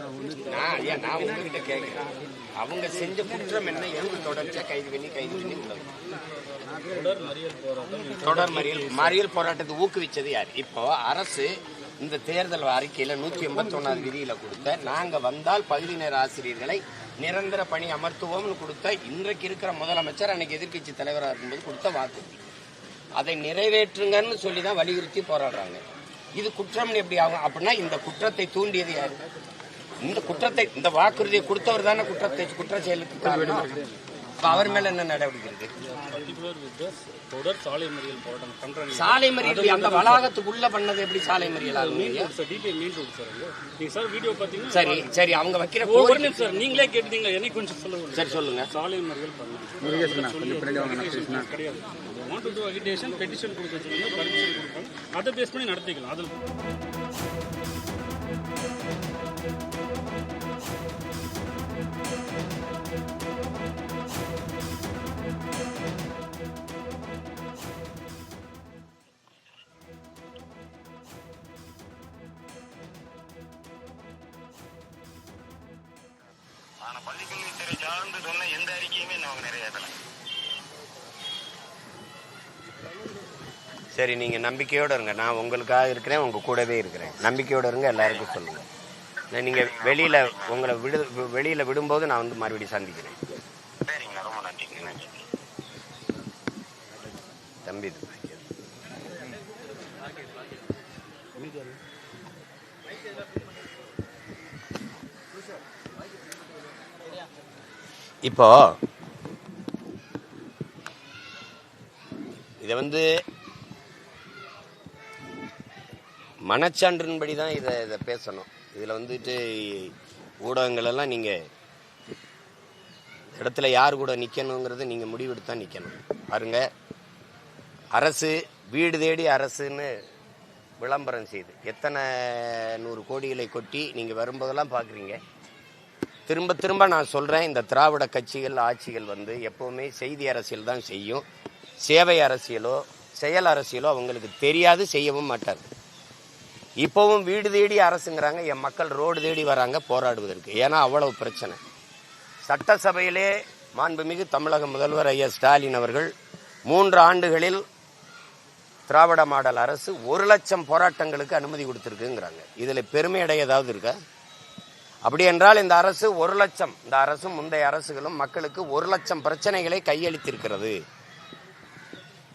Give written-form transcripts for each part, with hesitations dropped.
நான் உங்ககிட்ட கேட்கிறேன், அவங்க செஞ்ச குற்றம் என்ன? எங்க தொடர்ச்சியா கைது பண்ணி தொடர் மறியல் போராட்டத்தை ஊக்குவிச்சது யார்? இப்போ அரசு இந்த தேர்தல் அறிக்கையில 181வது விதியில கொடுத்த நாங்க வந்தால் பகுதி நேர ஆசிரியர்களை நிரந்தர பணி அமர்த்துவோம்னு கொடுத்த இன்றைக்கு இருக்கிற முதலமைச்சர் அன்னைக்கு எதிர்கட்சி தலைவராக இருக்கும்போது கொடுத்த வாக்குறுதி, அதை நிறைவேற்றுங்கன்னு சொல்லி தான் வலியுறுத்தி போராடுறாங்க. இது குற்றம்னு எப்படி ஆகும்? அப்படின்னா இந்த குற்றத்தை தூண்டியது யாரு? இந்த வாக்குறுதியை கொடுத்தவர் தானே குற்ற செயலுக்கு காரணம். அவர் மேல என்ன நடவடிக்கை இருக்கு? சாலை மறியல் அந்த வளாகத்துக்குள்ள பண்ணது எப்படி சாலை மறியல்? சரி சரி, அவங்க வைக்கிற நீங்களே கேட்டீங்க, எனக்கு கொஞ்சம் சொல்லுங்க. சரி சொல்லுங்க. சாலை மறியல் பண்ணலாம் கிடையாது. Want to to agitation petition கொடுக்க சொல்லுங்க, பர்மிஷன் கொடுப்பாங்க, அதை பேஸ் பண்ணி நடத்திக்கலாம். அதில் பள்ளிக்கல்வித்துறை சார்ந்து சொன்ன எந்த அறிக்கையுமே நாங்கள் நிறைவேற்றல. சரி, நீங்க நம்பிக்கையோட இருங்க, நான் உங்களுக்காக இருக்கிறேன், உங்க கூடவே இருக்கிறேன். நம்பிக்கையோட இருங்க, எல்லாருக்கும் சொல்லுங்க. நீங்க வெளியில விடும்போது நான் வந்து மறுபடியும் சந்திக்கிறேன். சரிங்கண்ணா, ரொம்ப நன்றிங்க. நன்றி தம்பி. இப்போ இதை வந்து மனச்சான்றின்படி தான் இதை பேசணும். இதில் வந்துட்டு ஊடகங்கள் எல்லாம் நீங்கள் இடத்துல யார் கூட நிற்கணுங்கிறது நீங்கள் முடிவெடுத்து தான் நிற்கணும். பாருங்க, அரசு வீடு தேடி அரசுன்னு விளம்பரம் செய்து எத்தனை 100 கோடிகளை கொட்டி நீங்கள் வரும்போதெல்லாம் பார்க்குறீங்க. திரும்ப திரும்ப நான் சொல்கிறேன், இந்த திராவிட கட்சிகள் ஆட்சிகள் வந்து எப்போவுமே செய்தி அரசியல் தான் செய்யும். சேவை அரசியலோ செயல் அரசியலோ அவங்களுக்கு தெரியாது, செய்யவும் மாட்டார். இப்போவும் வீடு தேடி அரசுங்கிறாங்க, என் மக்கள் ரோடு தேடி வராங்க போராடுவதற்கு. ஏன்னா அவ்வளவு பிரச்சனை. சட்டசபையிலே மாண்புமிகு தமிழக முதல்வர் ஐயா ஸ்டாலின் அவர்கள் 3 ஆண்டுகளில் திராவிட மாடல் அரசு 1 லட்சம் போராட்டங்களுக்கு அனுமதி கொடுத்துருக்குங்கிறாங்க. இதில் பெருமை அடைய ஏதாவது இருக்கா? அப்படி என்றால் இந்த அரசு 1 லட்சம், இந்த அரசும் முந்தைய அரசுகளும் மக்களுக்கு 1 லட்சம் பிரச்சனைகளை கையளித்திருக்கிறது,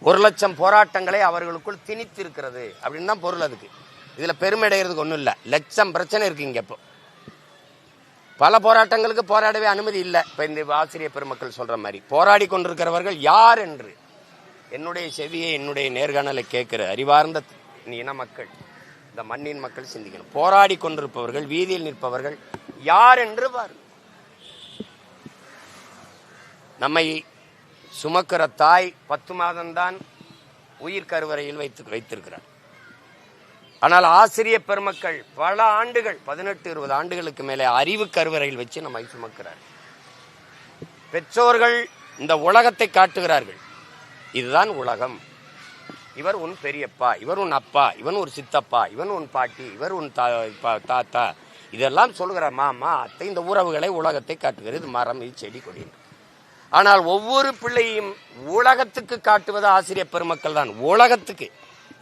1 லட்சம் போராட்டங்களை அவர்களுக்குள் திணித்திருக்கிறது அப்படின்னு தான் பொருள். அதுக்கு இதில் பெருமை அடைகிறதுக்கு ஒன்றும் இல்லை. லட்சம் பிரச்சனை இருக்கு இங்கே. இப்போ பல போராட்டங்களுக்கு போராடவே அனுமதி இல்லை. இப்போ இந்த ஆசிரியர் பெருமக்கள் சொல்ற மாதிரி போராடி கொண்டிருக்கிறவர்கள் யார் என்று என்னுடைய செவியை, என்னுடைய நேர்காணலை கேட்கிற அறிவார்ந்த இன மக்கள், இந்த மண்ணின் மக்கள் சிந்திக்கணும். போராடி கொண்டிருப்பவர்கள், வீதியில் நிற்பவர்கள் யார் என்று பாரு. நம்மை சுமக்கிற தாய் 10 மாதம்தான் உயிர் கருவறையில் வைத்திருக்கிறார். ஆனால் ஆசிரியர் பெருமக்கள் பல ஆண்டுகள், 18-20 ஆண்டுகளுக்கு மேலே அறிவு கருவறையில் வச்சு நம்மை சுமக்கிறார். பெற்றோர்கள் இந்த உலகத்தை காட்டுகிறார்கள். இதுதான் உலகம், இவர் உன் பெரியப்பா, இவர் உன் அப்பா, இவன் ஒரு சித்தப்பா, இவன் உன் பாட்டி, இவர் உன் தாத்தா, இதெல்லாம் சொல்கிற மாமா அத்தை. இந்த உறவுகளை உலகத்தை காட்டுகிறது. மரம், செடி, கொடி. ஆனால் ஒவ்வொரு பிள்ளையும் உலகத்துக்கு காட்டுவது ஆசிரியர் பெருமக்கள் தான். உலகத்துக்கு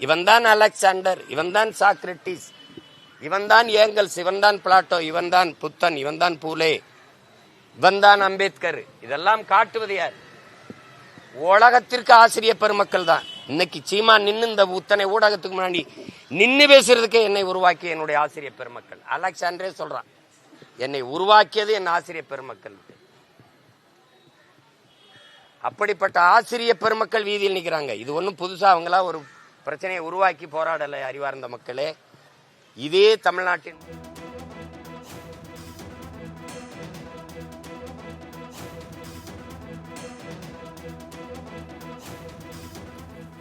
இவன் தான் அலெக்சாண்டர், இவன் தான் சாக்ரட்டிஸ், இவன் தான் ஏங்கல்ஸ், இவன் தான் பிளாட்டோ, இவன் தான் புத்தன், இவன் தான் பூலே, இவன் தான் அம்பேத்கர். இதெல்லாம் காட்டுவது யார்? உலகத்திற்கு ஆசிரியர் பெருமக்கள் தான். இன்னைக்கு சீமா நின்று இந்த உத்தனை ஊடகத்துக்கு முன்னாடி நின்று பேசுறதுக்கே என்னை உருவாக்கிய என்னுடைய ஆசிரியர் பெருமக்கள். அலெக்சாண்டரே சொல்றான், என்னை உருவாக்கியது என் ஆசிரியர் பெருமக்கள். அப்படிப்பட்ட ஆசிரியர் பெருமக்கள் வீதியில் நிற்கிறாங்க. இது ஒன்றும் புதுசா அவங்களா ஒரு பிரச்சனையை உருவாக்கி போராடலை. அறிவார்ந்த மக்களே, இதே தமிழ்நாட்டின்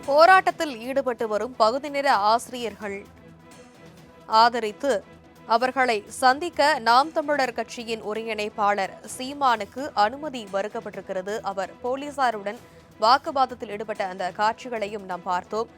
போராட்டத்தில் ஈடுபட்டு வரும் பகுதி நேர ஆசிரியர்கள் ஆதரித்து அவர்களை சந்திக்க நாம் தமிழர் கட்சியின் ஒருங்கிணைப்பாளர் சீமானுக்கு அனுமதி மறுக்கப்பட்டிருக்கிறது. அவர் போலீசாருடன் வாக்குவாதத்தில் ஈடுபட்ட அந்த காட்சிகளையும் நாம் பார்த்தோம்.